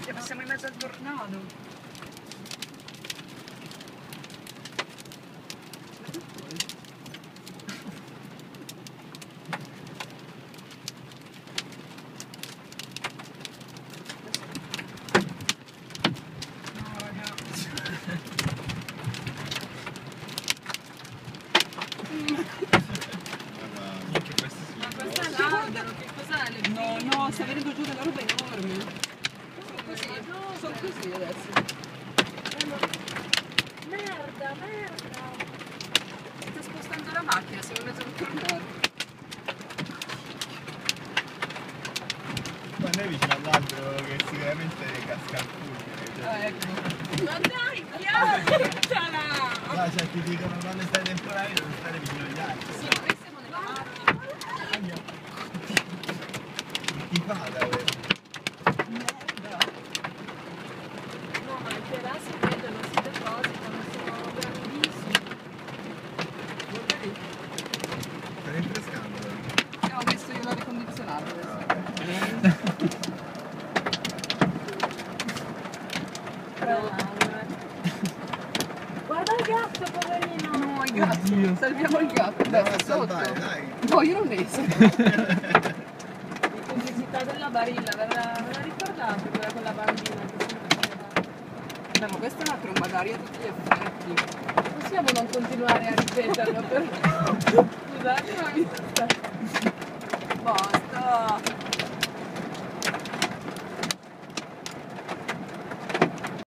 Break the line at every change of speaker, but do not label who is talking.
Siamo in mezzo al tornado.
No, sta venendo giù della roba enorme. Sono così adesso.
Merda.
Sta spostando la macchina, siamo in mezzo a tornare.
Ma noi vicino all'albero che sicuramente casca il fulmine.
Ecco.
Ma dai, piantala!
No, cioè ti dicono quando stai temporale non stare vicino agli altri.
Sì, noi siamo nella macchina.
Ti fa da questo.
Merda.
No, ma anche là si vedono, si depositano, sono grandissimi.
Guarda lì.
Sta rinfrescando.
Ho messo io l'aria condizionata adesso.
Guarda il gatto, poverino!
No, il gatto. Salviamo il gatto.
Dai,
Dai,
a
sotto.
salvare, dai.
No, io non esco.
Di pubblicità della Barilla, ve la ricordate quella con la bambina che si faceva?
Beh, ma questa è una tromba d'aria a tutti gli effetti.
Possiamo non continuare a ripeterlo per... Scusate, ma mi sta...
Basta.